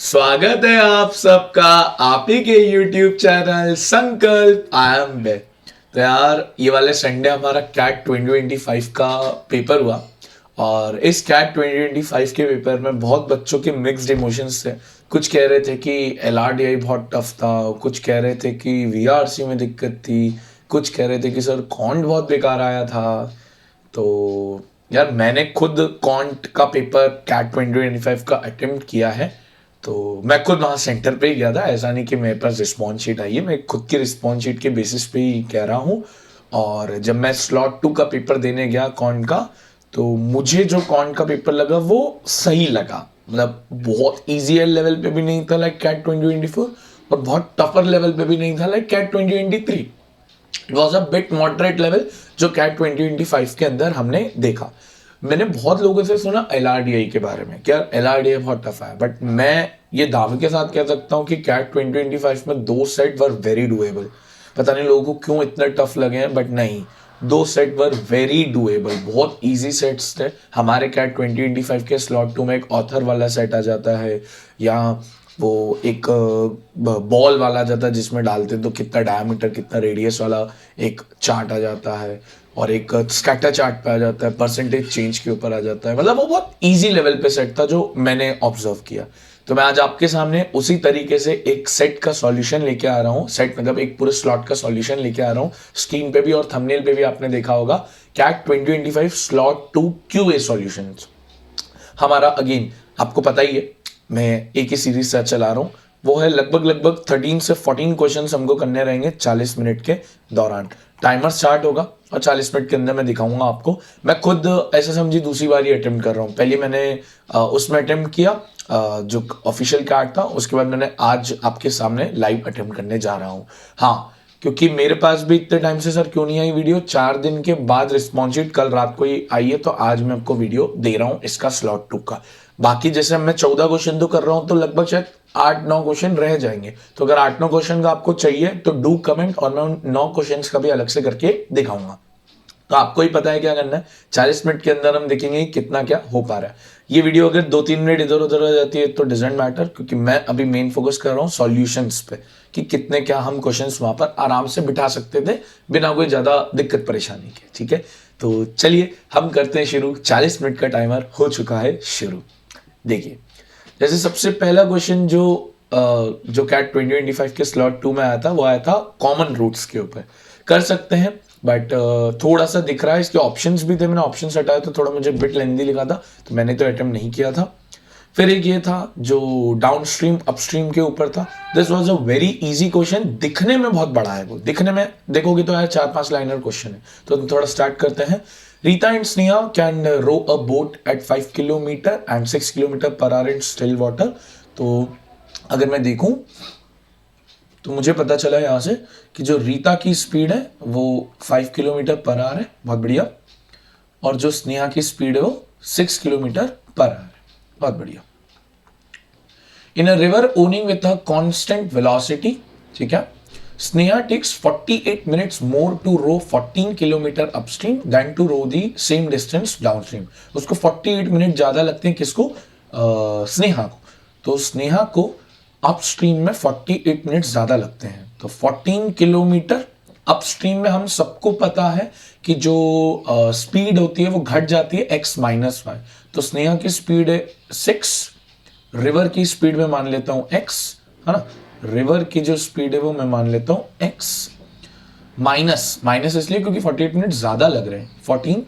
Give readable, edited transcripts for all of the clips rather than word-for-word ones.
स्वागत है आप सबका आप ही के YouTube चैनल संकल्प आई एम बैक। तो यार ये वाले संडे हमारा कैट 2025 का पेपर हुआ और इस कैट 2025 के पेपर में बहुत बच्चों के मिक्स्ड इमोशंस थे। कुछ कह रहे थे कि LRDI बहुत टफ था, कुछ कह रहे थे कि VRC में दिक्कत थी, कुछ कह रहे थे कि सर कॉन्ट बहुत बेकार आया था। तो यार मैंने खुद कॉन्ट का पेपर कैट 2025 का अटेम्प्ट किया है। तो मैं खुद वहाँ सेंटर पे ही गया था, ऐसा नहीं कि मेरे पास रिस्पॉन्स शीट आई है, मैं खुद की रिस्पॉन्स शीट के बेसिस पे ही कह रहा हूँ। और जब मैं स्लॉट 2 का पेपर देने गया कॉन्ट का, तो मुझे जो कॉन्ट का पेपर लगा वो सही लगा। मतलब बहुत ईजी लेवल पे भी नहीं था लाइक कैट 2024 और बहुत टफर लेवल पे भी नहीं था like CAT 2023। It was a bit moderate level जो कैट 2025 के अंदर हमने देखा। मैंने बहुत लोगों से सुना LRDI के बारे में, क्या LRDI बहुत टफ है, बट मैं ये दावे के साथ कह सकता हूँ कि कैट 2025 में 2 सेट वर वेरी डुएबल। पता नहीं लोगों को क्यों इतने टफ लगे हैं, बट नहीं, 2 सेट वर वेरी डुएबल, बहुत इजी सेट्स थे। हमारे कैट 2025 के स्लॉट 2 में एक ऑथर वाला सेट आ जाता है, या वो एक बॉल वाला जाता है जिसमें डालते तो कितना डायमीटर कितना रेडियस वाला एक चार्ट आ जाता है, और एक स्कैटर चार्ट पे आ जाता है, परसेंटेज चेंज के ऊपर आ जाता है। मतलब वो बहुत इजी लेवल पे सेट था जो मैंने ऑब्जर्व किया। तो मैं आज आपके सामने उसी तरीके से एक सेट का सॉल्यूशन लेके आ रहा हूँ। सेट मतलब एक पूरे स्लॉट का सॉल्यूशन लेके आ रहा हूँ। स्क्रीन पे भी और थंबनेल पे भी आपने देखा होगा, कैट 2025 स्लॉट 2 QA सॉल्यूशंस। हमारा अगेन आपको पता ही है, मैं एक ही सीरीज से चला रहा हूँ। वो है लगभग 13 से 14 क्वेश्चंस हमको करने रहेंगे 40 मिनट के दौरान। टाइमर स्टार्ट होगा और 40 मिनट के अंदर मैं दिखाऊंगा आपको। मैं खुद ऐसा समझी दूसरी बार ही अटेम्प्ट कर रहा हूँ। पहले मैंने उसमें अटेम्प्ट किया जो ऑफिशियल कार्ड था, उसके बाद मैंने आज आपके सामने लाइव अटेम्प्ट करने जा रहा हूँ। हाँ, क्योंकि मेरे पास भी इतने टाइम से सर क्यों नहीं आई वीडियो, 4 दिन के बाद रिस्पॉन्स शीट कल रात को ही आई है, तो आज मैं आपको वीडियो दे रहा हूँ इसका स्लॉट 2 का। बाकी जैसे मैं 14 क्वेश्चन तो कर रहा हूँ, तो लगभग शायद 8-9 क्वेश्चन रह जाएंगे। तो अगर 8-9 क्वेश्चन का आपको चाहिए तो डू कमेंट, और मैं उन 9 क्वेश्चन का भी अलग से करके दिखाऊंगा। तो आपको ही पता है क्या करना है। 40 मिनट के अंदर हम देखेंगे कितना क्या हो पा रहा है। ये वीडियो अगर 2-3 मिनट इधर उधर हो जाती है तो डजेंट मैटर, क्योंकि मैं अभी मेन फोकस कर रहा हूँ सॉल्यूशंस पे, कि कितने क्या हम क्वेश्चंस वहां पर आराम से बिठा सकते थे बिना कोई ज्यादा दिक्कत परेशानी के। ठीक है, तो चलिए हम करते हैं शुरू। 40 मिनट का टाइमर हो चुका है शुरू। देखिए, जैसे सबसे पहला क्वेश्चन जो कैट 2025 के स्लॉट 2 में आया था, वो आया था कॉमन रूट्स के ऊपर। कर सकते हैं, बट थोड़ा सा दिख रहा है, इसके ऑप्शंस भी थे, मैंने ऑप्शंस हटाया तो थोड़ा मुझे बिट लेंदी लिखा था, तो मैंने तो अटेम्प्ट नहीं किया था। फिर एक ये था जो डाउन स्ट्रीम अपस्ट्रीम के ऊपर था। This was a very easy question, दिखने में बहुत बड़ा है, वो दिखने में देखोगे तो यार 4-5 लाइनर क्वेश्चन है। तो थोड़ा स्टार्ट करते हैं। Rita and Sneha can row a boat at 5 kilometre and 6 kilometre per hour in still water. तो अगर मैं देखूं तो मुझे पता चला यहाँ से कि जो रीता की स्पीड है वो 5 किलोमीटर पर आवर है, बहुत बढ़िया। और जो स्नेहा की स्पीड है वो 6 किलोमीटर पर आवर है, बहुत बढ़िया। In a river flowing with a constant velocity, ठीक है, Sneha takes 48 minutes more to row 14 kilometre upstream than to row the same distance downstream. उसको 48 मिनट ज्यादा लगते हैं, किसको? स्नेहा को। तो स्नेहा को अपस्ट्रीम में 48 मिनट ज्यादा लगते हैं। तो 14 किलोमीटर अपस्ट्रीम में हम सबको पता है कि जो स्पीड होती है वो घट जाती है x-y। तो स्नेहा की स्पीड है 6, रिवर की स्पीड में मान लेता हूं x, है ना। रिवर की जो स्पीड है वो मैं मान लेता हूं x माइनस माइनस, इसलिए क्योंकि 48 मिनट ज्यादा लग रहे हैं 14,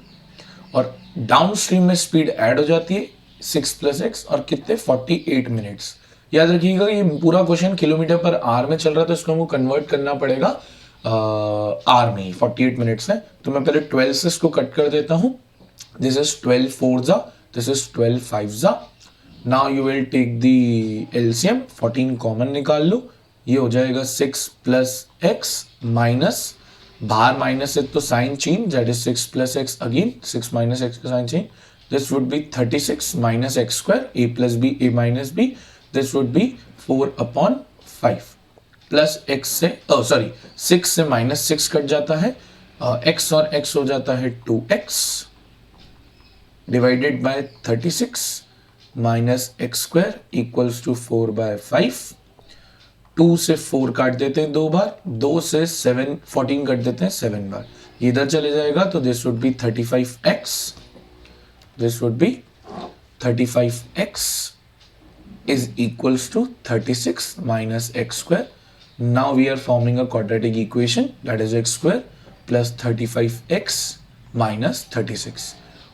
और डाउन स्ट्रीम में स्पीड ऐड हो जाती है 6 + x, और कितने 48 मिनट्स। याद रखिएगा ये पूरा क्वेश्चन किलोमीटर पर आर में चल रहा है, तो इसको हमको कन्वर्ट करना पड़ेगा आर में ही। 48 मिनट्स है, तो मैं पहले 12 से इसको कट कर देता हूं। दिस इज 12 4 जा, दिस इज 12 5 जा। Now you will take the LCM, 14 common निकाल लो, ये हो जाएगा 6 + x माइनस, बाहर माइनस है तो sign change, that is 6 + x again, 6 - x का sign change. This would be 36 - x², a + b a - b, this would be 4/5 plus x से सॉरी 6 से -6 कट जाता है, x और x हो जाता है 2x divided by 36, minus x square equals to 4/5। 2 से 4 काट देते हैं 2 बार, 2 से 7 14 काट देते हैं 7 बार, इधर चले जाएगा तो this would B 35x, this would B 35x is equals to 36 minus x square. Now we are forming a quadratic equation, that is x square plus 35x minus 36.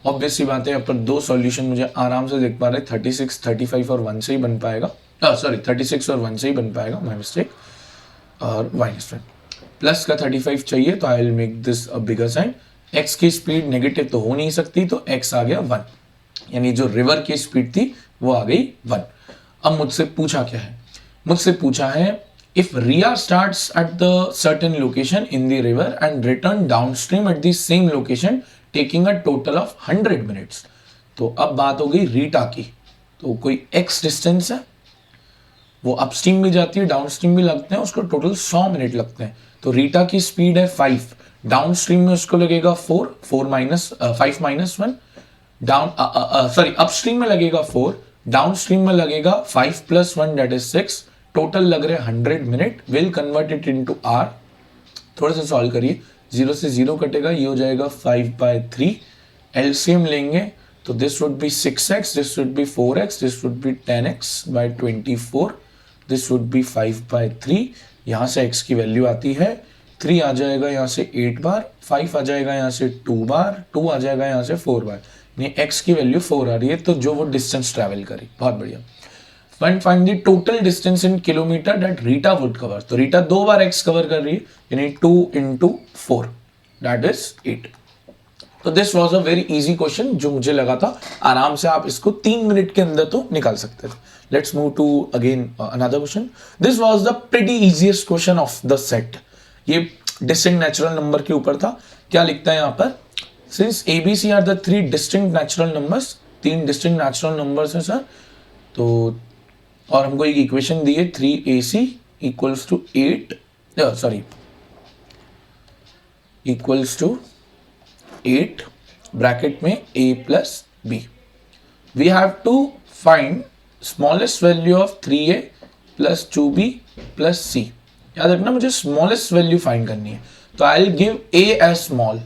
Obviously बात है, यहाँ पर दो सॉल्यूशन मुझे आराम से देख पा रहे, 36 35 और 1 से ही बन पाएगा, सॉरी 36 और 1 से ही बन पाएगा, माई मिस्टेक, और माइनस 1 प्लस का 35 चाहिए तो I will make this a bigger sign. x की स्पीड नेगेटिव तो हो नहीं सकती, तो x आ गया 1, यानी जो रिवर की स्पीड थी वो आ गई 1। अब मुझसे पूछा क्या है, मुझसे पूछा है if Riya starts at the certain location in the river and return downstream at the same location taking a total of 100 minutes. तो अब बात हो गई रीटा की, तो कोई x डिस्टेंस है, वो अपस्ट्रीम भी जाती है डाउनस्ट्रीम भी लगते हैं, उसको टोटल 100 मिनट लगते हैं। तो रीटा की स्पीड है 5, डाउनस्ट्रीम में उसको लगेगा 4 minus 5 minus 1, down sorry upstream में लगेगा 4, डाउनस्ट्रीम में लगेगा 5 प्लस 1 दैट इज 6, टोटल लग रहे 100 minute. Will convert it into hour, थोड़ा सा सॉल्व करिए, 0 से 0 कटेगा, ये हो जाएगा 5/3, एलसीएम लेंगे तो this would B 6x, this would B 4x, this would B 10x/24, this would B 5/3। यहाँ से x की वैल्यू आती है 3 आ जाएगा यहाँ से 8 बार, 5 आ जाएगा यहाँ से 2 बार, 2 आ जाएगा यहाँ से 4 बार, यानी x की वैल्यू 4 आ रही है, तो जो वो डिस्टेंस ट्रैवल करी। बहुत बढ़िया। Find the total distance in kilometre that Rita would cover, तो रीटा 2 बार x कवर कर रही है, यानी 2 × 4 दैट इज 8। तो this was a very easy question, जो मुझे लगा था आराम से आप इसको 3 मिनट के अंदर तो निकाल सकते थे। Let's move to again another question. This was the pretty easiest question of the set. ये डिस्टिंक्ट नेचुरल नंबर के ऊपर था। क्या लिखता है यहाँ पर, since ABC are the 3 distinct natural numbers, 3 distinct natural numbers हैं सर, तो और हमको एक इक्वेशन दी है 3AC equals to 8 sorry equals to 8 bracket में a plus b. We have to find smallest value of 3a plus 2b plus c. याद रखना मुझे स्मॉलेस्ट वैल्यू फाइंड करनी है, तो I will give a as small,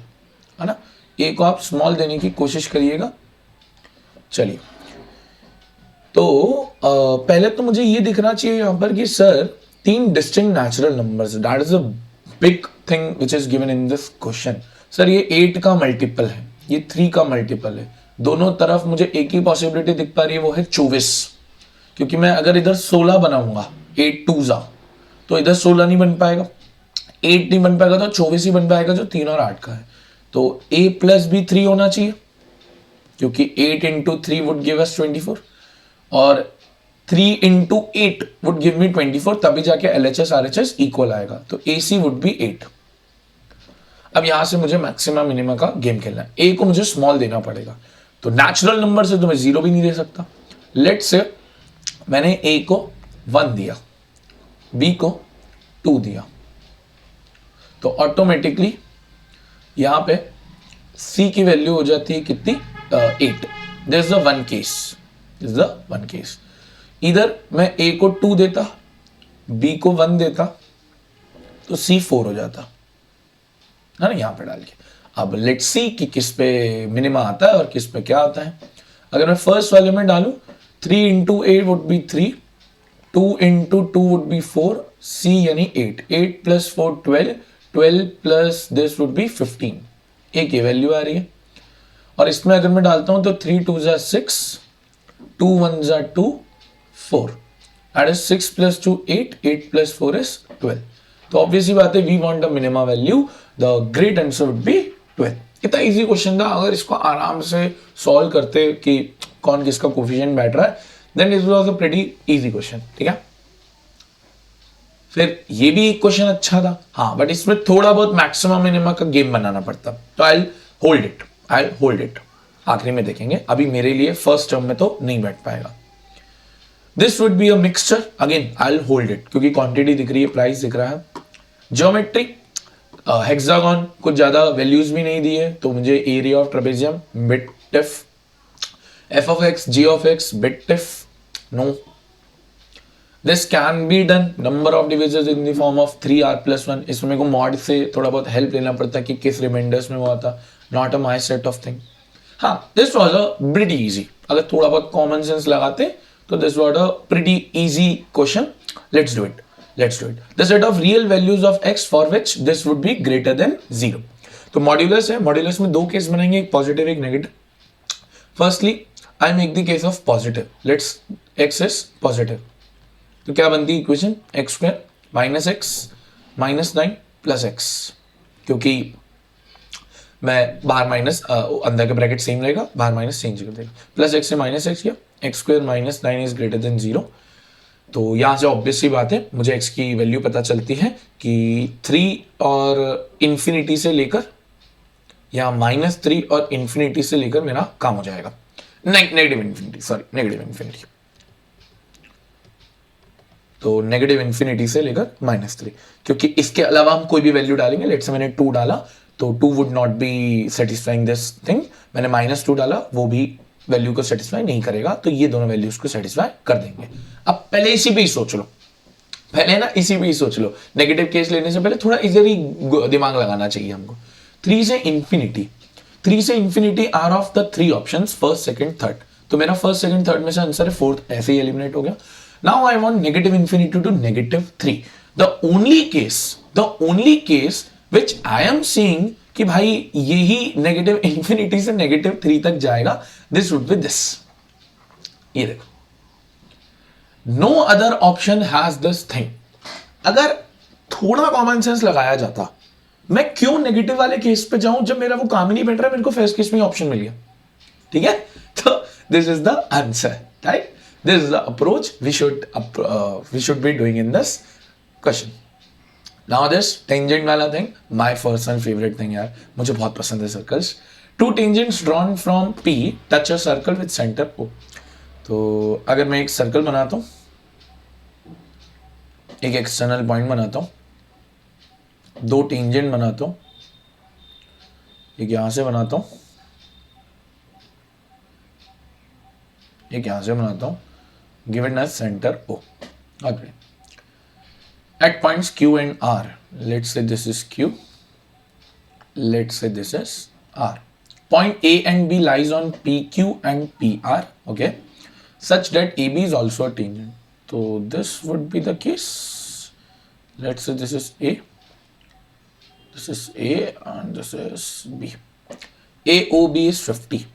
है ना, a को आप स्मॉल देने की कोशिश करिएगा। चलिए, तो पहले तो मुझे ये दिखना चाहिए यहाँ पर कि sir 3 distinct natural numbers, that is a big thing which is given in this question. Sir ये 8 का मल्टीपल है, ये 3 का मल्टीपल है, दोनों तरफ मुझे एक ही पॉसिबिलिटी दिख पा रही है, वो है 24, क्योंकि मैं अगर इधर 16 बनाऊंगा 8 2 जा, तो इधर 16 नहीं बन पाएगा, 8 नहीं बन पाएगा, तो 24 ही बन पाएगा, जो 3 और 8 का है। तो a plus b 3 होना चाहिए, क्योंकि 8 × 3 वुड गिव अस 24 और 3 × 8 वुड गिव मी 24, तभी जाके LHS RHS इक्वल आएगा, तो AC वुड बी 8। अब यहां से मुझे मैक्सिमम मिनिमम का गेम खेलना है, a को मुझे स्मॉल देना पड़ेगा, तो नेचुरल नंबर से तो मैं 0 भी नहीं दे सकता। लेट्स से मैंने a को 1 दिया, b को 2 दिया, तो ऑटोमेटिकली यहां पे c की वैल्यू हो जाती है कितनी, 8। This is the one case, this is the one case. इधर मैं a को 2 देता, b को 1 देता, तो c 4 हो जाता है ना, यहां पे डाल के। अब लेट्स सी कि किस पे मिनिमा आता है और किस पे क्या आता है। अगर मैं फर्स्ट वाले में डालूं 3 × 8 would be 3, 2 × 2 would be 4, c यानी 8, 8 + 4 12, 12 प्लस दिस वुड बी 15, एक ये वैल्यू आ रही है। और इसमें अगर मैं डालता हूं तो 3 2 = 6, 2 1 = 2, 4, दैट इज 6 + 2 8, 8 + 4 is 12। तो ऑब्वियसली बात है, we want the minima value, the great answer would be 12। इतना इजी क्वेश्चन था, अगर इसको आराम से सॉल्व करते कि कौन किसका कोफिशिएंट बैठ रहा है, then it was a pretty easy question, ठीक है। फिर ये भी एक क्वेश्चन अच्छा था, हाँ, बट इसमें थोड़ा बहुत मैक्सिमम मिनिमा का गेम बनाना पड़ता, तो आई होल्ड इट, आखिरी में देखेंगे, अभी मेरे लिए फर्स्ट टर्म में तो नहीं बैठ पाएगा। This would be a mixture, again I hold it, क्योंकि क्वांटिटी दिख रही है, प्राइस दिख रहा है। ज्योमेट्री हेक्सागन, कुछ ज्यादा वैल्यूज भी नहीं दी है, तो मुझे area of trapezium, mid tiff, f of x, g of x, bit if no. This can be done number of divisors in the form of 3r plus 1. इसमें को मॉड से थोड़ा बहुत हेल्प लेना पड़ता है कि किस रिमाइंडर्स में वो आता, not a my set of thing. हाँ, this was a pretty easy. अगर थोड़ा बहुत कॉमन सेंस लगाते तो this was a pretty easy question. Let's do it. The set of real values of x for which this would be greater than 0. तो modulus है. Modulus में दो case बनाएंगे, एक पॉजिटिव एक negative. Firstly I make the case of positive. Let's x is positive. तो क्या बनती है equation? X square minus x minus 9 plus x. क्योंकि मैं बाहर माइनस अंदर के ब्रैकेट सेम रहेगा, बाहर माइनस चेंज कर देगा. प्लस एक्स से माइनस एक्स किया. X square minus 9 is greater than 0. तो यहाँ से ऑब्वियस सी बात है, मुझे एक्स की वैल्यू पता चलती है कि 3 और इन्फिनिटी से लेकर या -3 और इन्फिनिटी से लेकर मेरा काम हो जाएगा. Negative infinity. तो नेगेटिव इन्फिनिटी से लेकर -3. क्योंकि इसके अलावा हम कोई भी वैल्यू डालेंगे, लेट्स से मैंने 2 डाला तो 2 would not be satisfying this thing. मैंने -2 डाला, वो भी वैल्यू को सेटिस्फाई नहीं करेगा. तो ये दोनों वैल्यूज को सेटिस्फाई कर देंगे. अब पहले इसी पे ही सोच लो. नेगेटिव केस लेने से पहले थोड़ा इधर ही दिमाग लगाना चाहिए हमको. 3 से infinity are of the 3 options, first second third. तो मेरा फर्स्ट सेकंड थर्ड में से आंसर है फोर्थ, ऐसे ही एलिमिनेट हो गया. Now I want negative infinity to -3. The only case which I am seeing कि भाई यही नेगेटिव इन्फिनिटी से -3 तक जाएगा, this would be this. ये देखो, no other option has this thing. अगर थोड़ा कॉमन सेंस लगाया जाता, मैं क्यों नेगेटिव वाले केस पे जाऊं जब मेरा वो काम ही नहीं बैठ रहा, मेरे को फर्स्ट केस में ऑप्शन मिल गया. ठीक है, तो this is the answer, right? This is the approach we should be doing in this question. Now this tangent वाला thing, my personal favorite thing यार, मुझे बहुत पसंद है circles. 2 tangents drawn from P touch a circle with center O. तो अगर मैं एक सर्कल बनाता हूँ, एक एक्सटर्नल पॉइंट बनाता हूँ, 2 टेंजेंट बनाता हूँ, एक यहाँ से बनाता हूँ, एक यहाँ से बनाता हूँ, given as center O. Okay. At points Q and R, let's say this is Q, let's say this is R. Point A and B lies on PQ and PR, okay, such that AB is also a tangent. So this would be the case. Let's say this is A, this is A and this is B. AOB is 50.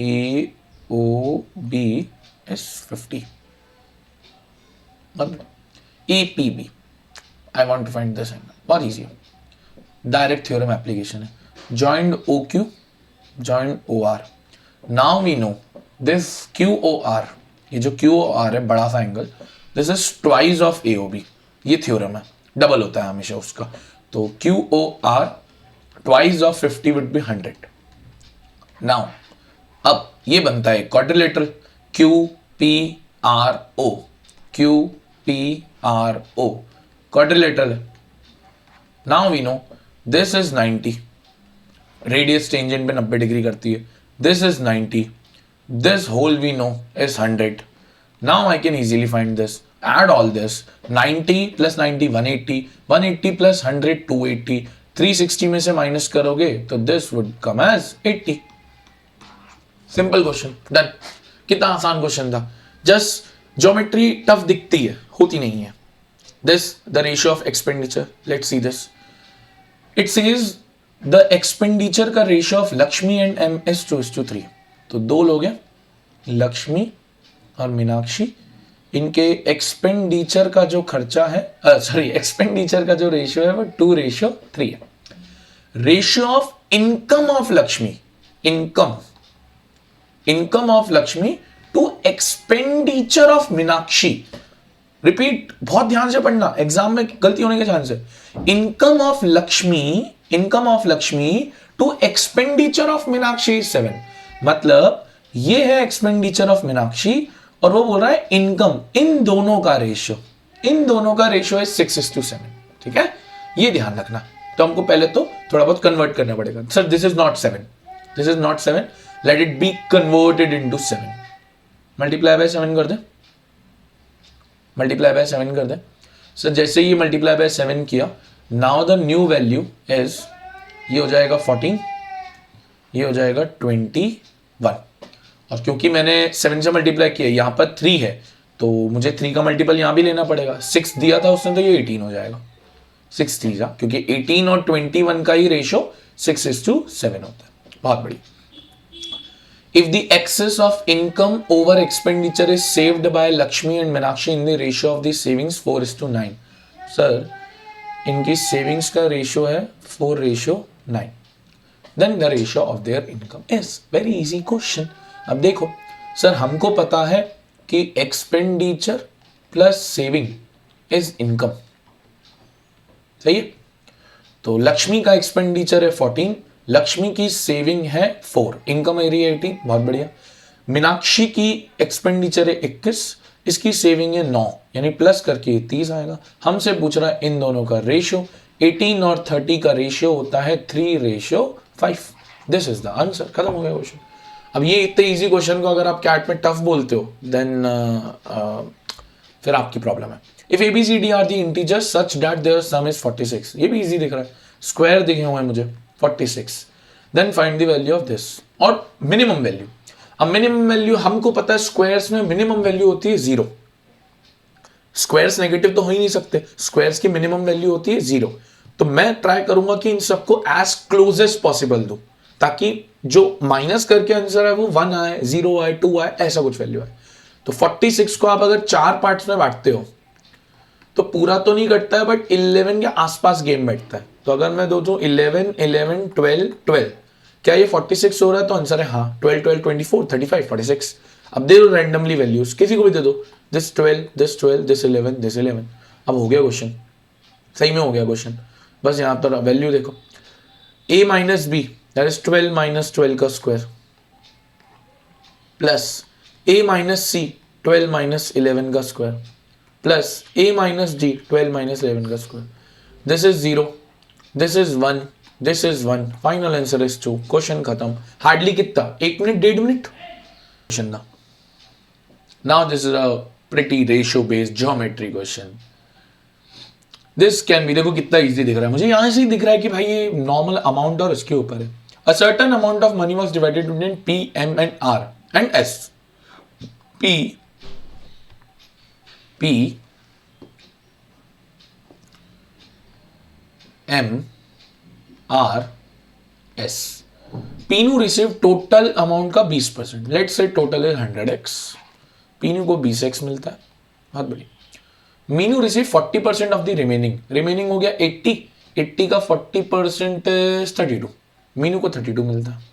AOB is 50. APB, I want to find this angle. बहुत easy है, direct theorem application है. Joined OQ, joined OR. Now we know this QOR, ये जो QOR है बड़ा सा angle, this is twice of AOB. ये theorem है, डबल होता है हमेशा उसका. तो QOR twice of 50 would be 100. Now अब ये बनता है quadrilateral, QPRO, QPRO quadrilateral. Now we know this is 90, radius tangent पे 90 डिग्री करती है. This is 90, this whole we know is 100. Now I can easily find this. Add all this, 90 plus 90 180, 180 plus 100 280, 360 में से minus करोगे तो this would come as 80. Simple question, done. कितना आसान question था. जस्ट ज्योमेट्री टफ दिखती है, होती नहीं है. This the ratio of expenditure, let's see this. It says the expenditure का ratio of Lakshmi and M is 2:3. तो 2 लोग हैं, लक्ष्मी और मीनाक्षी. इनके एक्सपेंडिचर का जो खर्चा है, एक्सपेंडिचर का जो रेशियो है वो 2:3 है. Ratio of income of Lakshmi, income of Lakshmi to expenditure of Meenakshi. Repeat, बहुत ध्यान से पढ़ना, एग्जाम में गलती होने के चांस है. Income of Lakshmi to expenditure of Meenakshi 7. मतलब ये है एक्सपेंडिचर ऑफ मीनाक्षी और वो बोल रहा है इनकम. इन दोनों का रेशियो है 6:7. ठीक है, ये ध्यान रखना. तो हमको पहले तो थोड़ा बहुत कन्वर्ट करना पड़ेगा. Sir this is not 7, let it be converted into 7, multiply by 7 कर दे, मल्टीप्लाई बाय 7 कर दे सर। जैसे ये मल्टीप्लाई बाय 7 किया, now the new value is, ये हो जाएगा 14, ये हो जाएगा 21, और क्योंकि मैंने 7 से मल्टीप्लाई किया, यहाँ पर 3 है तो मुझे 3 का मल्टीपल यहाँ भी लेना पड़ेगा। 6 दिया था उसने तो ये 18 हो जाएगा, 6 3 जा, क्योंकि 18 और 21 का ही रेशो 6:7 होता है। बहुत बढ़िया। If the excess of income over expenditure is saved by Lakshmi and Meenakshi in the ratio of the savings 4:9, sir इनकी सेविंग्स का रेशियो है 4:9, then the ratio of their income is very easy question। अब देखो sir, हमको पता है कि expenditure plus saving is income, सही है। तो लक्ष्मी का एक्सपेंडिचर है 14, लक्ष्मी की सेविंग है 4, इनकम एरिया 18, बहुत बढ़िया। मीनाक्षी की एक्सपेंडिचर है 21, इसकी सेविंग है 9, यानी प्लस करके 30 आएगा। हमसे पूछ रहा है इन दोनों का रेशियो, 18 और 30 का रेशियो होता है 3:5। दिस इज द आंसर, खत्म हो गया क्वेश्चन। अब ये इतने इजी क्वेश्चन को अगर आप कैट में टफ बोलते हो देन फिर आपकी प्रॉब्लम है। If ABCD are the integers such that their sum is 46, ये भी इजी दिख रहा है, स्क्वायर दिखे हुए हैं मुझे 46, then find the value of this, और मिनिमम वैल्यू। अब मिनिमम वैल्यू हमको पता है, स्क्वायर्स में मिनिमम वैल्यू होती है 0, स्क्वायर्स नेगेटिव तो हो ही नहीं सकते, स्क्वायर्स की मिनिमम वैल्यू होती है 0। तो मैं ट्राई करूंगा कि इन सबको एज क्लोज एज पॉसिबल दूं, ताकि जो माइनस करके आंसर है वो 1 आए, 0 आए, 2 आए, ऐसा कुछ वैल्यू आए। तो 46 को आप अगर 4 पार्ट्स में बांटते हो तो पूरा तो नहीं कटता है, बट 11 के आसपास गेम बैठता है। तो अगर मैं दो 11, 11, 12, 12, क्या ये 46 हो रहा है? तो आंसर है हाँ, 12, 12, 24, 35, 46। अब दे दो रैंडमली वैल्यूज, किसी को भी दे दो, दिस 12, दिस 12, दिस 11, दिस 11। अब हो गया क्वेश्चन, सही में हो गया क्वेश्चन। बस यहाँ पर वैल्यू देखो, a minus B that is 12 minus 12 का square, plus a minus C 12 minus 11 का square, plus a minus D 12 minus 11 का square. This is 0, this is 1, this is 1, final answer is 2। Question खत्म। Hardly कितना, 1 minute 1.5 minute question था। Now this is a pretty ratio based geometry question. This can be, देखो कितना easy दिख रहा है मुझे, यहां से ही दिख रहा है कि भाई ये नॉर्मल अमाउंट और इसके ऊपर है। A certain amount of money was divided between P, M and R and S। P, M, R, S। Pinu receive total amount का 20%, let's say total is 100x, पीनू को 20x मिलता है, बहुत बढ़िया। Meenu receive 40% of the remaining हो गया 80, 80 का 40% 32, मीनू को 32 मिलता है।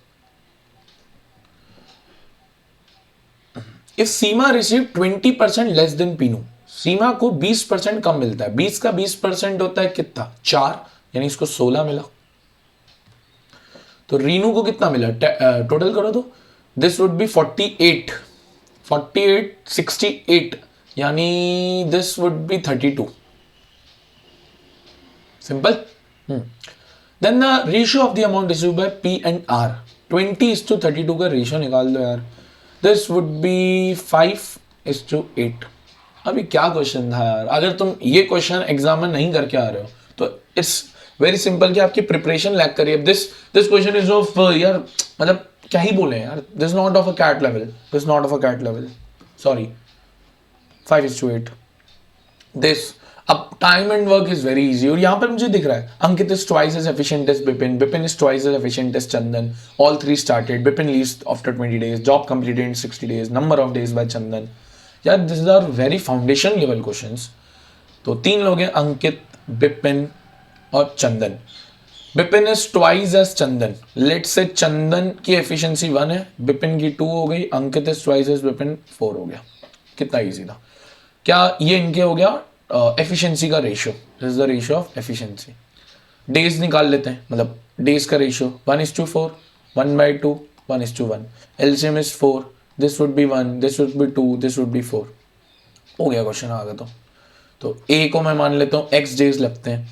If Seema receive 20% less than Pinu, Seema को 20% कम मिलता है, 20 का 20% होता है कितना, 4, यानी इसको 16 मिला। तो रीनू को कितना मिला, टोटल करो तो दिस वुड बी 48, 48, 68, यानी this would be 32। Simple. Then the ratio of the amount received by P and R, 20:32 का रेशियो निकाल दो यार। This would be 5:8। अभी क्या क्वेश्चन था यार, अगर तुम ये क्वेश्चन एग्जाम में नहीं करके आ रहे हो तो इट्स वेरी सिंपल कि आपकी प्रिपरेशन लैक करिए। दिस क्वेश्चन इज ऑफ यार, मतलब क्या ही बोले यार, this not of a CAT level, this not of a CAT level, sorry. 5:8 this. अब time and work is very easy, और यहां पर मुझे दिख रहा है Ankit is twice as efficient as Bipin, Bipin is twice as efficient as Chandan, all 3 started, Bipin leaves after 20 days, job completed in 60 days, number of days by Chandan. यार this are very foundation level questions. तो 3 लोग हैं, अंकित, बिपिन और Chandan. Bipin is twice as Chandan, let's say Chandan की efficiency 1 है, बिपिन की 2 हो गई, अंकित इज ट्वाइस एज बिपिन 4 हो गया। कितना इजी था। क्या ये इनके हो गया एफिशिएंसी का ratio, this is the ratio of efficiency. Days निकाल लेते हैं, मतलब डेज का ratio 1:4, 1/2, 1:1, LCM is 4, this would B 1, this would B 2, this would B 4। हो गया क्वेश्चन आ गया। तो ए को मैं मान लेता हूँ x डेज लगते हैं,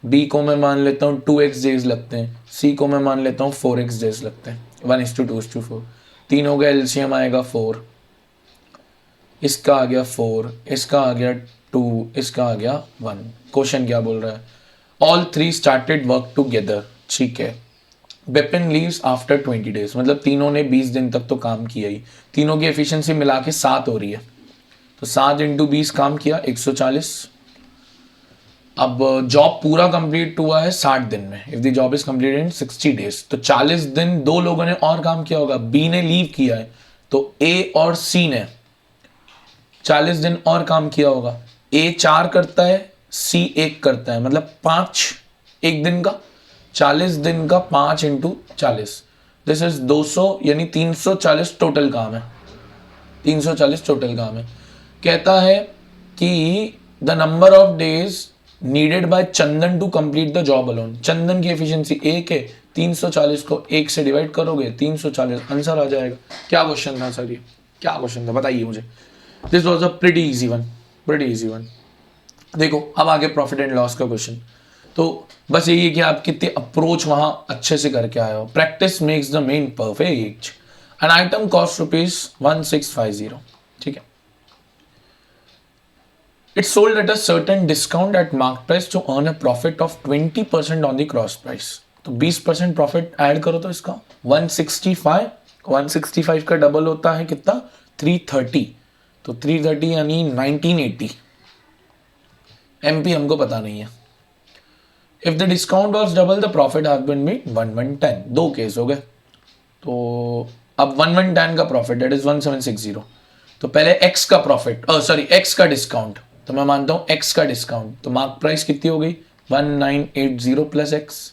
बी को मैं मान लेता हूँ 2x डेज लगते हैं, सी को मैं मान लेता हूँ 4x डेज लगते हैं, 1:2:4। तीनों का एलसीएम आएगा 4, इसका आ गया 4, इसका आ गया 2, इसका आ गया 1। क्वेश्चन क्या बोल रहा है? ऑल 3 स्टार्टेड वर्क टुगेदर, ठीक है। बिपिन लीव्स आफ्टर 20 डेज, मतलब तीनों ने 20 दिन तक तो काम किया ही। तीनों की एफिशिएंसी मिला के 7 हो रही है, तो 7 इंटू 20 काम किया 140। अब जॉब पूरा कंप्लीट हुआ है 60 दिन में, if the job is completed in 60 days, तो 40 दिन दो लोगों ने और काम किया होगा। बी ने लीव किया है, तो ए और सी ने 40 दिन और काम किया होगा। ए 4 करता है, सी 1 करता है, मतलब 5 एक दिन का, 40 दिन का 5 इंटू 40, दिस इज 200, यानी 340 टोटल काम है। 340 टोटल काम है। कहता है कि the number of days needed by Chandan to complete the job alone. Chandan की एफिशिएंसी 1 है, 340 को 1 से डिवाइड करोगे 340, आंसर आ जाएगा। क्या क्वेश्चन था सर ये? क्या क्वेश्चन था बताइए मुझे। This was a pretty easy one, pretty easy one. देखो अब आगे प्रॉफिट एंड लॉस का क्वेश्चन। तो बस यही है कि आप कितनी अप्रोच वहां अच्छे से करके आए हो। Practice makes the main perfect. An item cost ₹1650, ठीक है। It's sold at a certain discount at mark price to earn a profit of 20% on the cross price. तो 20% प्रॉफिट ऐड करो तो इसका 165, 165 का डबल होता है कितना? 330, तो 330 यानी 1980 MP हमको पता नहीं है। If the discount was double the profit have been made 1110। दो केस हो गए, तो अब 1110 का प्रॉफिट दैट इज 1760। तो पहले x का प्रॉफिट, सॉरी x का डिस्काउंट, तो मैं मानता हूं x का डिस्काउंट, तो मार्क प्राइस कितनी हो गई? 1980 प्लस x।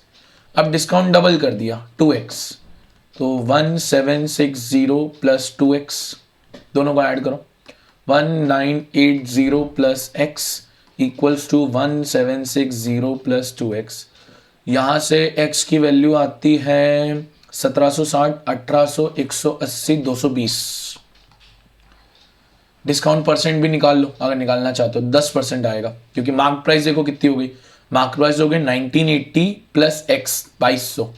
अब डिस्काउंट डबल कर दिया 2x, तो 1760 प्लस 2x, दोनों को ऐड करो। 1980 plus x equals to 1760 plus 2x। यहां से x की वैल्यू आती है 1760, 1800, 180, 220। डिस्काउंट परसेंट भी निकाल लो अगर निकालना चाहते हो, 10% आएगा, क्योंकि मार्क प्राइस देखो कितनी हो गई। मार्क प्राइस हो गई 1980 प्लस x 2200।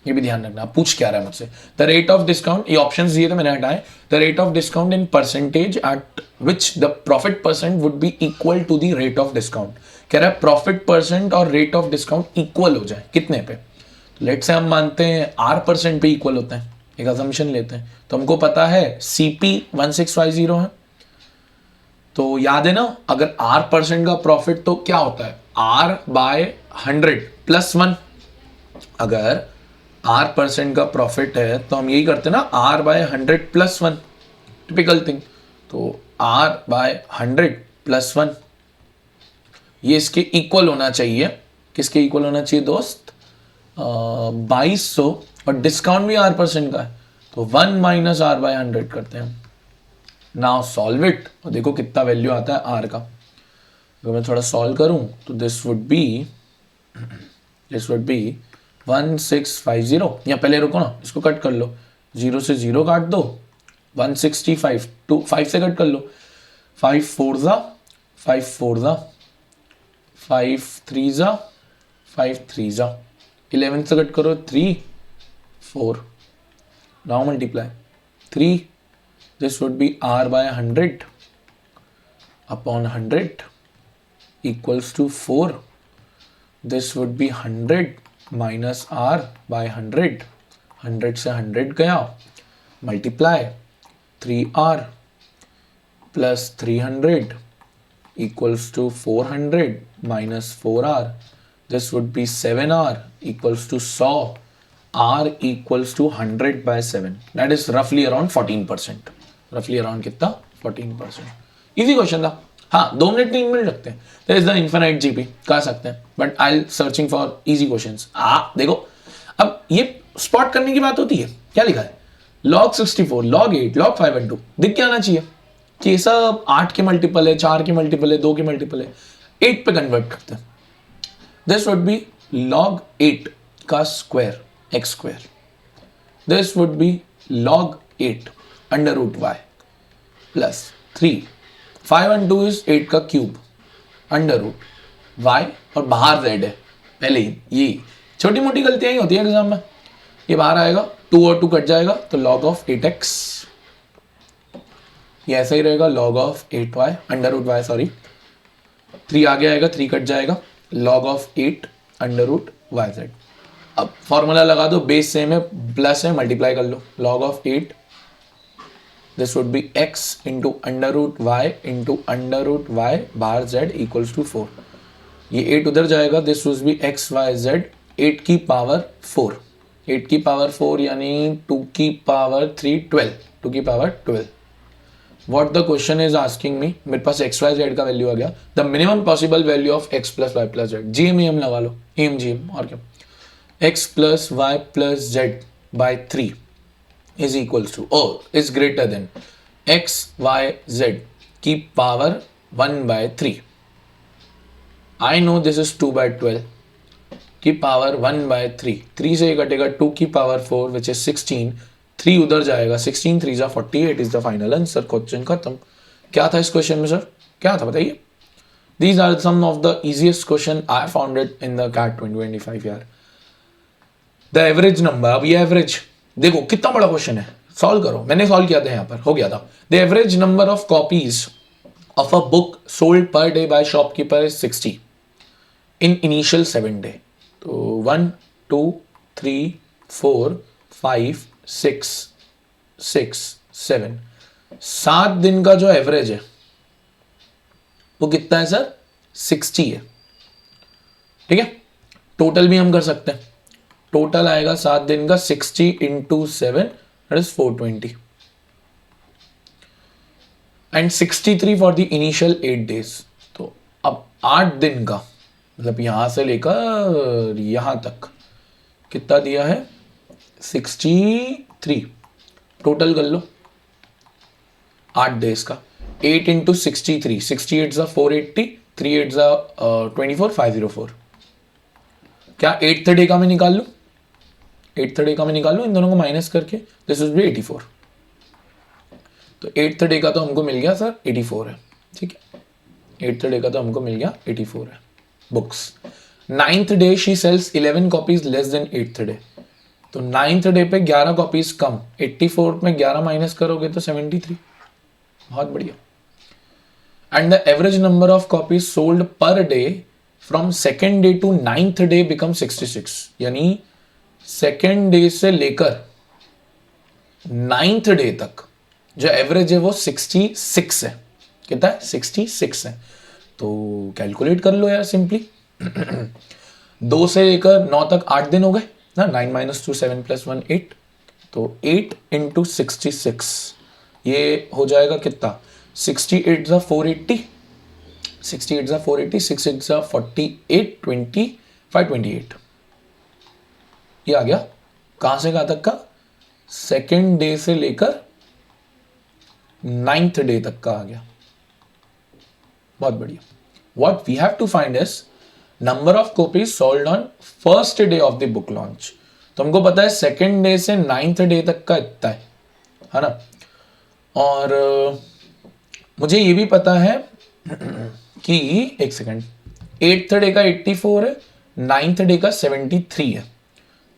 ये भी ध्यान रखना, पूछ क्या रहा है मुझसे। द रेट ऑफ डिस्काउंट, ये ऑप्शन दिए थे मैंने हटाए। The rate of discount in percentage at which the profit percent would be equal to the rate of discount. कह रहा है प्रॉफिट परसेंट और रेट ऑफ डिस्काउंट इक्वल हो जाए, कितने पे? तो लेट से हम मानते हैं R% पे इक्वल होते हैं, एक असम्पशन लेते हैं। तो हमको पता है CP 1650 है, तो याद है ना, अगर R% का प्रॉफिट तो क्या होता है? R/100 plus 1। अगर R% का प्रॉफिट है तो हम यही करते हैं ना, R/100 प्लस 1, टिपिकल थिंग। तो R/100 प्लस 1, ये इसके इक्वल होना चाहिए। किसके इक्वल होना चाहिए दोस्त? 2200, और डिस्काउंट भी R% का है, तो 1 माइनस R/100 करते हैं। नाउ सॉल्व इट, और देखो कितना वैल्यू आता है R का। अगर मैं थोड़ा सॉल्व करूं तो दिस वुड बी 1650। या पहले रुको ना, इसको कट कर लो, 0 से 0 काट दो, 165 टू 5 से कट कर लो, 5 4 जा 5 4 जा 5 3 जा 5 3 जा, 11 से कट करो 3 4। Now multiply 3, this would be R/100 upon 100 equals to 4। This would be 100 minus R/100, 100 से 100 गया, multiply 3R plus 300 equals to 400 minus 4R, this would be 7R equals to 100। R equals to 100/7, that is रफली around 14%। रफली around कितना? 14%। Easy question था। हाँ, 2 minute 3 minute लगते हैं। There is the infinite GP, कर सकते हैं, but I am searching for easy questions. देखो अब ये स्पॉट करने की बात होती है। क्या लिखा है? log 64, log 8, log 5 and 2 दिख के आना चाहिए कि ये सब 8 के मल्टीपल है, 4 के मल्टीपल है, 2 के मल्टीपल है। 8 पे कन्वर्ट करते हैं। दिस वुड बी log 8 का square, x square. This would be log 8 under root y plus 3। 5 and 2 is 8 का क्यूब अंडर रूट y, और बाहर z है पहले ही। ये छोटी मोटी गलतियां ही होती है एग्जाम में। ये बाहर आएगा, 2 और 2 कट जाएगा तो log ऑफ 8x, ये ऐसा ही रहेगा log of 8y under root y, sorry 3 आगे आएगा, 3 कट जाएगा, log of 8 under root yz। अब फॉर्मूला लगा दो, बेस सेम है, प्लस है, मल्टीप्लाई कर लो, log of 8 this would be x into under root y बाहर z इक्वल्स टू 4। ये 8 उधर जाएगा, this would be x y z 8 की पावर 4, 8 की पावर 4 यानी 2 की पावर 3 12, 2 की power 12। What the question is asking me, मेरे पास x y z का वैल्यू आ गया, the minimum possible value of x plus Y plus Z, G M लगा लो, एम जी एम और क्या, x plus Y plus Z by 3 is equals to or is greater than x y z की power 1 by 3। I know this is 2 by 12 की power 1 by 3, 3 से ये कटेगा 2 की पावर 4 which is 16, 3 उधर जाएगा, 16 3 जा 48 is the final answer। Question खत्म। क्या था इस क्वेश्चन में सर, क्या था बताइए। These are some of the easiest question I found it in the CAT 2025 यार। The average number, अब ये एवरेज देखो कितना बड़ा क्वेश्चन है, सॉल्व करो, मैंने सॉल्व किया था यहाँ पर, हो गया था। The average number of copies of a book sold per day by shopkeeper is 60 in initial 7 day. तो 1 2 3 4 5 6 6 7 7 दिन का जो एवरेज है वो कितना है सर, 60 है। ठीक है, टोटल भी हम कर सकते हैं, टोटल आएगा 7 दिन का 60 into 7 that is 420 and 63 for the initial 8 days. तो अब 8 दिन का मतलब यहां से लेकर यहां तक कितना दिया है, 63, टोटल कर लो 8 डेज का, 8 इंटू 63, 68 जा 480, 38 जा 24, 504। क्या 8th डे का मैं निकाल लूं, 8th डे का मैं निकाल लूं इन दोनों को माइनस करके, दिस विल बी 84। तो 8th डे का तो हमको मिल गया सर 84 है, ठीक है, 8th डे का तो हमको मिल गया 84 है books. 9th day she sales 11 copies less than 8th day. तो 9th डे पे 11 कॉपीज कम, 84 में 11 माइनस करोगे तो 73, बहुत बढ़िया। And the average number of copies sold per day from 2nd day to 9th day become 66, यानी 2nd डे से लेकर 9th डे तक जो एवरेज है वो 66 है। कितना है, 66 है। तो कैलकुलेट कर लो यार सिंपली 2 से लेकर 9 तक 8 दिन हो गए ना, 9 माइनस 2 7 प्लस 1 8, तो 8 इंटू 66 ये हो जाएगा कितना, 68 जा 480, 68 जा 480, 6 जा 48, 25 28, ये आ गया कहां से कहां तक का, 2nd डे से लेकर 9th डे तक का आ गया, बहुत बढ़िया। What we have to find is number of copies sold on 1st day of the book launch. तो हमको पता है 2nd डे से 9th डे तक का इतना है ना, और मुझे ये भी पता है कि एक सेकंड, 8th डे का 84 है, 9th डे का 73 है।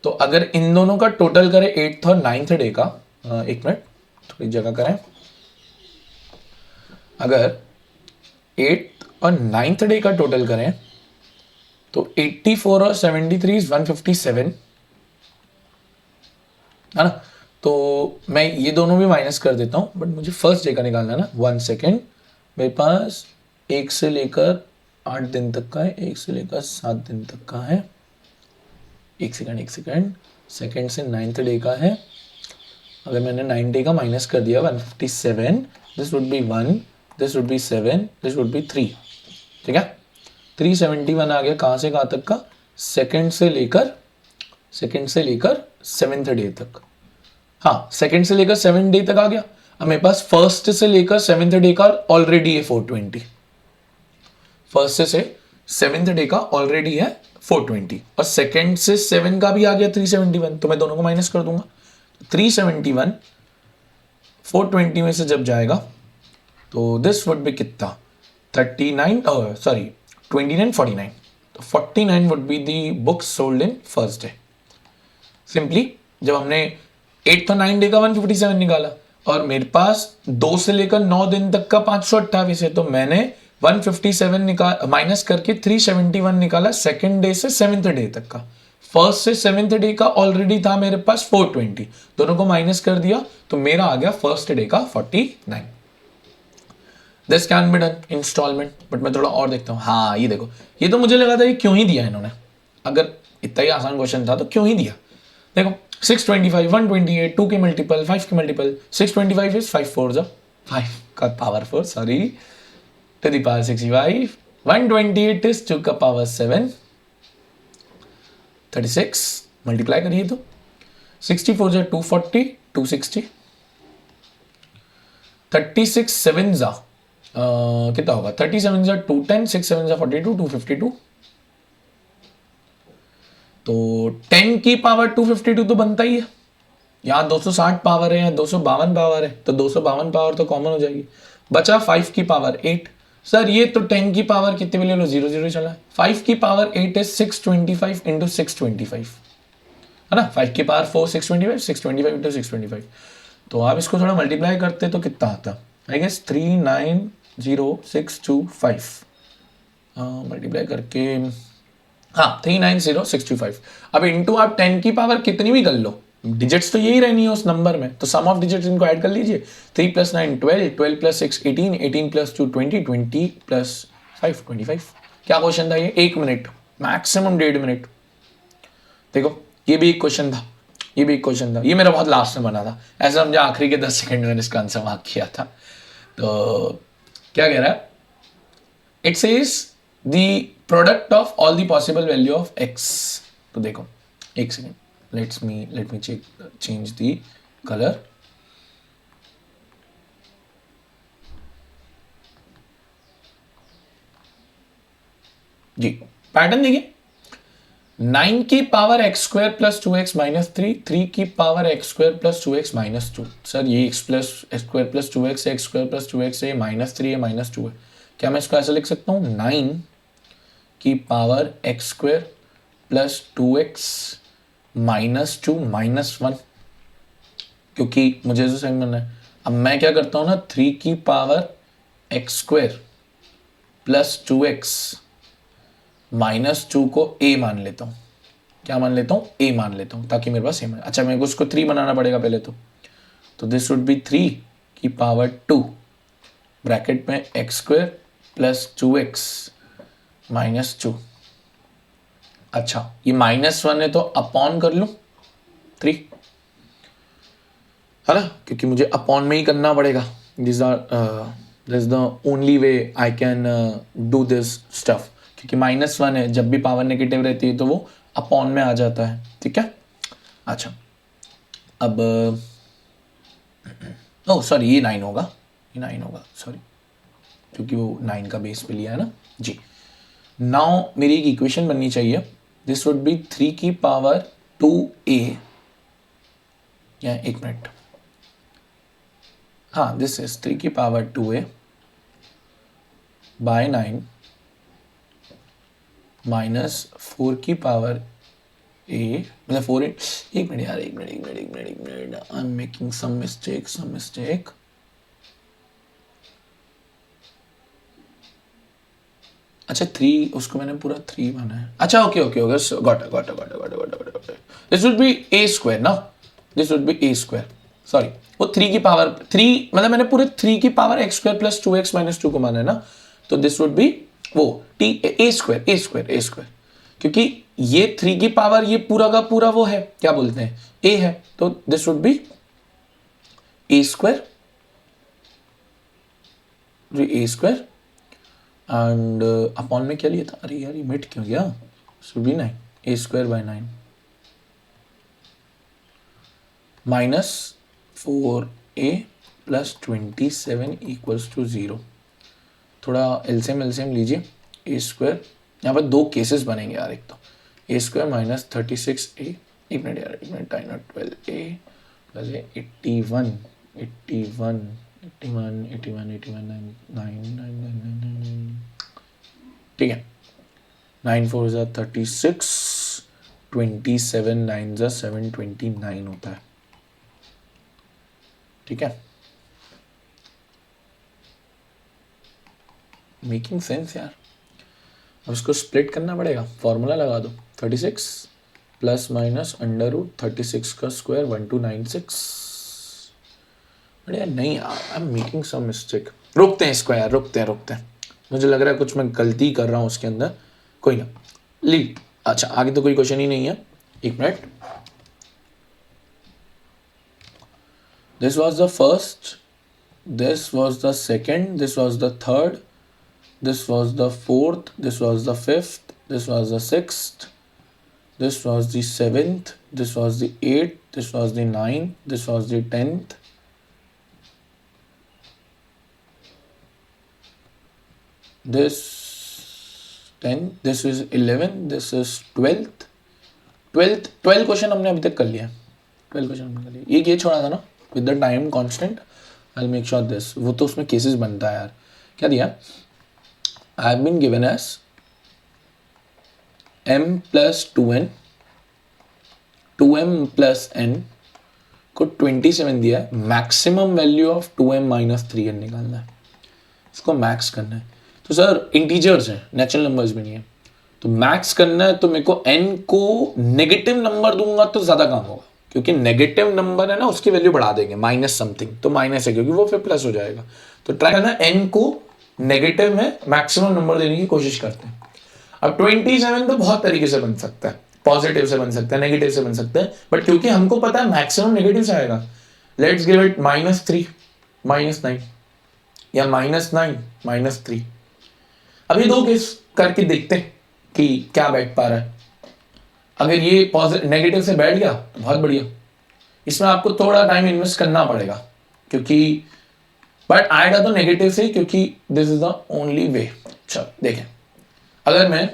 तो अगर इन दोनों का टोटल करें 8th और 9th डे का, एक मिनट थोड़ी जगह करें, अगर 8th और 9th डे का टोटल करें तो 84 और 73 इज 157 है ना। तो मैं ये दोनों भी माइनस कर देता हूं, बट मुझे 1st डे का निकालना है ना। 1 सेकेंड, मेरे पास 1 से लेकर 8 दिन तक का है, 1 से लेकर 7 दिन तक का है, 1 सेकेंड 2nd से 9th डे का है। अगर मैंने 9 डे का माइनस कर दिया 157, this would B 1, this would B 7, this would B 3, ठीक है। 371 आ गया कहां से कहां तक का, 2nd से लेकर 7th डे तक। हाँ, 2nd से लेकर 7th डे तक आ गया। अब मेरे पास 1st से लेकर 7th डे का ऑलरेडी है 420, 1st से 7th डे का ऑलरेडी है 420, और 2nd से 7 का भी आ गया 371, तो मैं दोनों को माइनस कर दूंगा। 371 420 में से जब जाएगा तो दिस वुड बी कितना, 39 सॉरी 29 49, तो 49 would be the books sold in 1st day. Simply जब हमने 8 और 9 डे का 157 निकाला, और मेरे पास 2 से लेकर 9 दिन तक का 528 है, तो मैंने 157 निकाल माइनस करके 371 निकाला सेकंड डे से 7th डे तक का। फर्स्ट से 7th डे का ऑलरेडी था मेरे पास 420, दोनों को माइनस कर दिया तो मेरा आ गया फर्स्ट डे का 49। This can be done installment, but मैं थोड़ा और देखता हूँ। हाँ ये देखो, ये तो मुझे लगा था ये क्यों ही दिया इन्होंने, अगर इतना ही आसान क्वेश्चन था तो क्यों ही दिया। देखो 625, 128, 2 के मल्टीपल, 5 के मल्टीपल, 625 इज 5 4 5 का power 4, sorry, to the power 65, 128 is 2 का पावर 7, 36 मल्टीप्लाई करिए तो 64 जा 240, 260, 36 7 जा कितना होगा, 37 जा 210, 6 7 जा 42, 252, तो 10 की पावर 252 तो बनता ही है। यहाँ 260 पावर है, यहाँ 252 पावर है, तो 252 पावर तो कॉमन हो जाएगी। बचा 5 की पावर 8। सर ये तो 10 की पावर कितने भी ले लो, 0 0 चला है। 5 की पावर 8 है 625 इंटू 625, है ना। 5 की पावर 4 625, 625 इंटू 625, तो आप इसको थोड़ा मल्टीप्लाई करते तो कितना आता, आई गेस 390,625 मल्टीप्लाई करके, हाँ 390,625। अब इंटू आप 10 की पावर कितनी भी कर लो, डिजिट्स तो यही रहनी है उस नंबर में, तो सम ऑफ डिजिट्स इनको ऐड कर लीजिए। 3 + 9 12, 12 + 6 18, 18 + 2 20, 20 + 5 25। क्या क्वेश्चन था ये, 1 मिनट मैक्सिमम 1.5 मिनट। देखो ये भी एक क्वेश्चन था, ये भी एक क्वेश्चन था, ये मेरा बहुत लास्ट में बना था, ऐसा समझा आखिरी के 10 सेकंड में इसका आंसर मार्क किया था। तो क्या कह रहा है, it says the product of all the possible value of X. तो देखो एक second, let me change the colour. जी पैटर्न देखिए, 9 की power x square plus 2x minus 3, 3 की power x square plus 2x minus 2। Sir ये x square plus 2x है, x square plus 2x है, -3 है, -2 है। क्या मैं इसको ऐसा लिख सकता हूँ, 9 की power x square plus 2x minus 2 minus 1, क्योंकि मुझे ऐसा समझना है। अब मैं क्या करता हूँ ना, 3 की power x square plus 2x -2 को a मान लेता हूँ। क्या मान लेता हूँ, a मान लेता हूँ, ताकि मेरे पास सेम है। अच्छा मेरे को उसको 3 बनाना पड़ेगा पहले तो दिस वुड बी 3 की पावर 2 ब्रैकेट में x square plus 2x minus 2। अच्छा ये -1 है तो अपॉन कर लूँ 3, है ना, क्योंकि मुझे अपॉन में ही करना पड़ेगा। This is the only way I can do this stuff, क्योंकि -1 है, जब भी पावर नेगेटिव रहती है तो वो अपॉन में आ जाता है, ठीक है। अच्छा अब ओ सॉरी ये 9 होगा, ये 9 होगा, सॉरी, क्योंकि वो 9 का बेस पे लिया है ना जी। नाउ मेरी एक इक्वेशन बननी चाहिए, दिस वुड बी 3 की पावर 2a, या 1 मिनट, हाँ दिस इज 3 की पावर 2a बाय 9 माइनस 4 की पावर a, मतलब 4, एक मिनट यार, एक minute, I am making some mistake. अच्छा 3, उसको मैंने पूरा 3 माना है। अच्छा okay got. This would be a square ना, this would be a square, sorry वो 3 की पावर 3, मतलब मैंने पूरे 3 की power x square plus 2x minus 2 को माना है ना, तो दिस वुड बी वो a स्क्वायर, क्योंकि ये 3 की पावर ये पूरा का पूरा वो है, क्या बोलते हैं, a है, तो this would be a square and upon में क्या लिया था, अरे यार ये मिट क्यों गया, should be 9 a square by 9 minus 4a plus 27 equals to 0। थोड़ा एलसीएम लीजिए, a स्क्वायर, यहाँ पर 2 केसेस बनेंगे यार, एक तो a स्क्वायर माइनस 36a, एक मिनट यार, 12a प्लस 81 9, ठीक है, 9 4 36, 27 9 जा 729 होता है, ठीक है। मेकिंग सेंस यार। अब इसको स्प्लिट करना पड़ेगा, फॉर्मूला लगा दो, 36 प्लस माइनस अंडर रूट 36 का स्क्वायर 1296। बढ़िया नहीं यार, I am making some mistake. रुकते हैं इसको यार, रुकते हैं। मुझे लग रहा है कुछ मैं गलती कर रहा हूँ उसके अंदर, कोई ना लीड। अच्छा आगे तो कोई क्वेश्चन ही नहीं है, एक minute. This was the first, this was the second, this was the third, this was the fourth, this was the fifth, this was the sixth, this was the seventh, this was the eighth, this was the ninth, this was the 10th, this 10th, this is 11th, this is 12th, 12 question हमने अभी तक कर लिया, 12 question हमने कर लिया। ये छोड़ा था ना with the time constant, I make sure this, वो तो उसमें केसेस बनता है यार। क्या दिया, I have been given as m plus 2n, 2m plus n को 27 दिया है, maximum value of 2m minus 3n निकालना है, इसको मैक्स करना है। तो सर इंटीजर्स हैं, नेचुरल नंबर्स भी नहीं है, तो मैक्स करना है तो मेरे को n को नेगेटिव नंबर दूंगा तो ज़्यादा काम होगा, क्योंकि नेगेटिव नंबर है ना उसकी वैल्यू बढ़ा देंगे, माइनस समथिंग, तो माइनस है क्योंकि वो फिर प्लस हो जाएगा। तो ट्राई करना n को नेगेटिव में मैक्सिमम नंबर देने की कोशिश करते हैं। अब 27 तो बहुत तरीके से बन सकता है, पॉजिटिव से बन सकता है, नेगेटिव से बन सकता है, बट क्योंकि हमको पता है मैक्सिमम नेगेटिव से आएगा, लेट्स गिव इट -3 -9 या -9 -3। अभी दो केस करके देखते हैं कि क्या बैठ पा रहा है। अगर ये पॉजिटिव नेगेटिव से बैठ गया तो बहुत बढ़िया, इसमें आपको थोड़ा टाइम इन्वेस्ट करना पड़ेगा, क्योंकि बट आएगा तो नेगेटिव से, क्योंकि this is the only way. चलो देखें, अगर मैं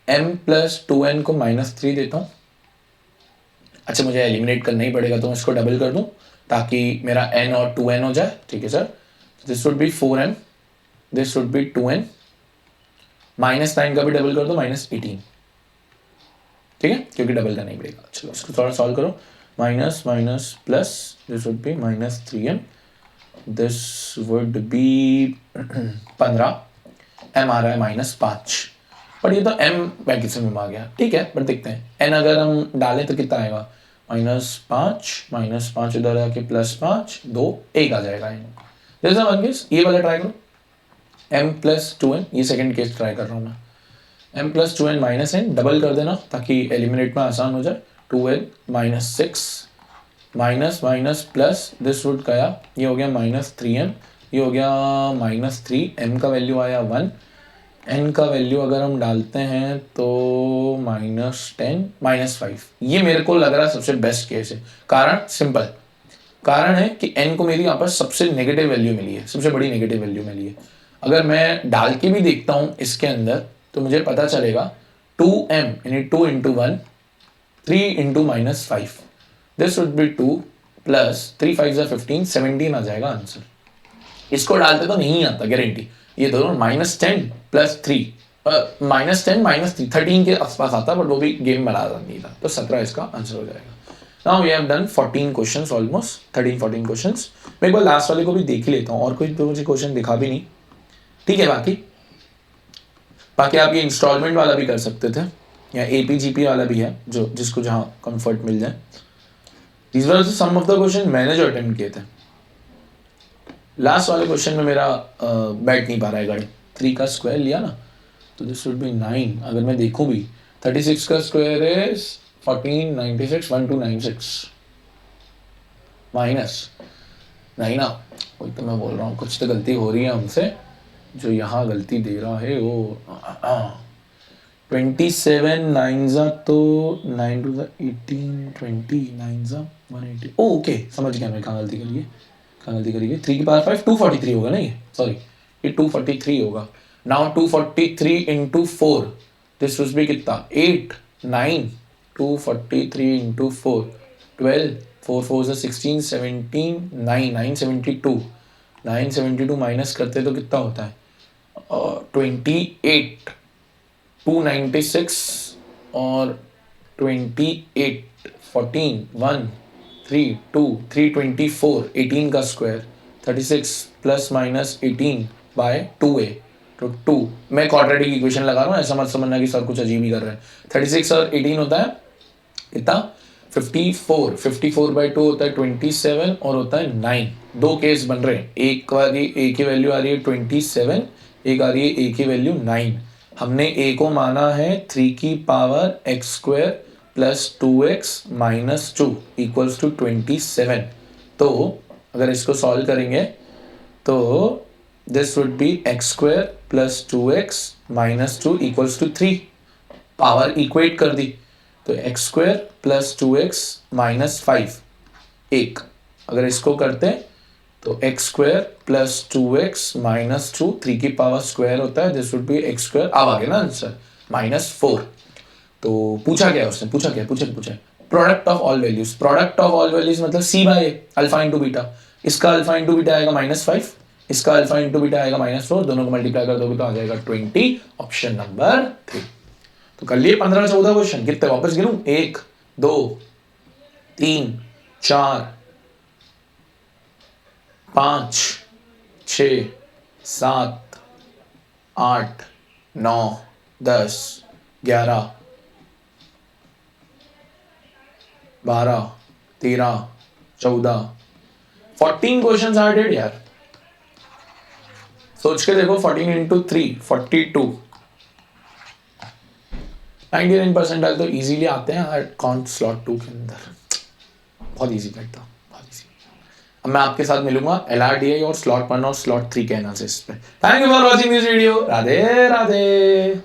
m प्लस 2n को -3 देता हूं, अच्छा मुझे एलिमिनेट करना ही पड़ेगा तो मैं इसको डबल कर दूं ताकि मेरा n और 2n हो जाए, ठीक है sir. This would B 4m, this would B 2n, -9 का भी डबल कर दो -18, ठीक है, क्योंकि डबल करना ही पड़ेगा। चलो इसको थोड़ा सॉल्व करो, minus minus plus, this would B -3m, this would B 15, m आ रहा है -5, बट ये तो m ब्रैकेट में आ गया, ठीक है। बट देखते हैं n अगर हम डालें तो कितना आएगा, -5 इधर आके +5 2 1 आ जाएगा। जैसा वन केस ये वाला ट्राई करो, m प्लस 2n, ये सेकंड केस ट्राई कर रहा हूँ मैं, m plus 2n -n double कर देना ताकि एलिमिनेट में आसान हो जाए, 2n -6 minus minus plus, this would गया, ये हो गया -3m, ये हो गया -3, m का वैल्यू आया 1, n का वैल्यू अगर हम डालते हैं तो -10 -5। ये मेरे को लग रहा है सबसे बेस्ट केस है। कारण सिंपल, कारण है कि n को मेरी यहाँ पर सबसे नेगेटिव वैल्यू मिली है, सबसे बड़ी नेगेटिव वैल्यू मिली है। अगर मैं डाल के भी देखता हूँ इसके अंदर तो मुझे पता चलेगा 2m यानी 2 × 1 3 × -5, दिस वुड बी 2 प्लस 3 5 15 17 आ जाएगा आंसर। इसको डालते तो नहीं आता गारंटी, ये दोनों -10 प्लस 3 -10 -3 13 के आसपास आता, बट वो भी गेम बना नहीं था, तो 17 इसका आंसर हो जाएगा। Now we have done 14 questions, almost 13-14 questions. मैं एक बार लास्ट वाले को भी देख लेता हूँ, और कोई तो मुझे क्वेश्चन दिखा भी नहीं, ठीक है। बाकी आप ये इंस्टॉलमेंट वाला भी कर सकते थे, या APGP वाला भी है, जो जिसको जहाँ कंफर्ट मिल जाए। These were some of the question मैंने जो अटेम्प्ट किए थे। लास्ट वाले क्वेश्चन में मेरा बैठ नहीं पा रहा है गणित, 3 का स्क्वायर लिया ना तो दिस वुड बी 9। अगर मैं देखूं भी 36 का स्क्वायर इज 1496 1296 माइनस नहीं ना, वही तो मैं बोल रहा हूँ, कुछ तो गलती हो रही है हमसे, जो यहाँ गलती दे रहा है वो 27 9 तो 9 to the 18 20 9 180। ओके समझ गया मैं कहाँ गलती करी है। 3 की पावर 5 243 होगा ना, ये सॉरी ये 243 होगा। Now 243 into 4, this will be कितना 8 9 243 into 4 12 4 4 से 16 17 9 972 972 माइनस करते तो कितना होता है 28 296 और 28, 14, 1, 3, 2, 324, 18 का square 36 plus minus 18 bye 2a, तो 2, मैं क्वाड्रेटिक इक्वेशन लगा रहा हूँ, ऐसा मत समझना कि सर कुछ अजीब ही कर रहे हैं। 36 और 18 होता है इतना 54, 54 बाई 2 होता है 27 और होता है 9। दो केस बन रहे हैं, एक वाली ए की वैल्यू आ रही है 27, एक आ रही है ए की वैल्यू 9। हमने ए को माना है 3 की power X square plus 2x minus 2 equals to 27। तो अगर इसको सॉल्व करेंगे तो this would be X square plus 2x minus 2 equals to 3। Power equate कर दी तो x square plus 2x minus 5 एक, अगर इसको करते हैं तो x square plus 2x minus 2, 3 की पावर स्क्वायर होता है, this would be X square, अब आ गया ना आंसर माइनस 4। तो पूछा क्या उसने, पूछा product of all values, product of all values मतलब सी बाय ए, अल्फा इंटू बीटा। इसका अल्फा इंटू बीटा आएगा -5, इसका अल्फा इंटू बीटा आएगा -4, दोनों को मल्टीप्लाई कर दोगे तो आ जाएगा 20, ऑप्शन नंबर 3। तो कर लिए 15-14 क्वेश्चन, कितने वापस गिनूं, 1, 2, 3, 4, 5, 6, 7, 8, 9, 10, 11, 12, 13, 14, 14 क्वेश्चन आर डेड यार। सोच के देखो, 14 इंटू 3 42। 99% तो इजीली आते हैं कौन स्लॉट 2 के अंदर, बहुत इजी बैठता, बहुत इजी। अब मैं आपके साथ मिलूंगा LRDI और स्लॉट 1 और स्लॉट 3 के एनालिसिस पे। Thank you for watching this video. Radhe Radhe.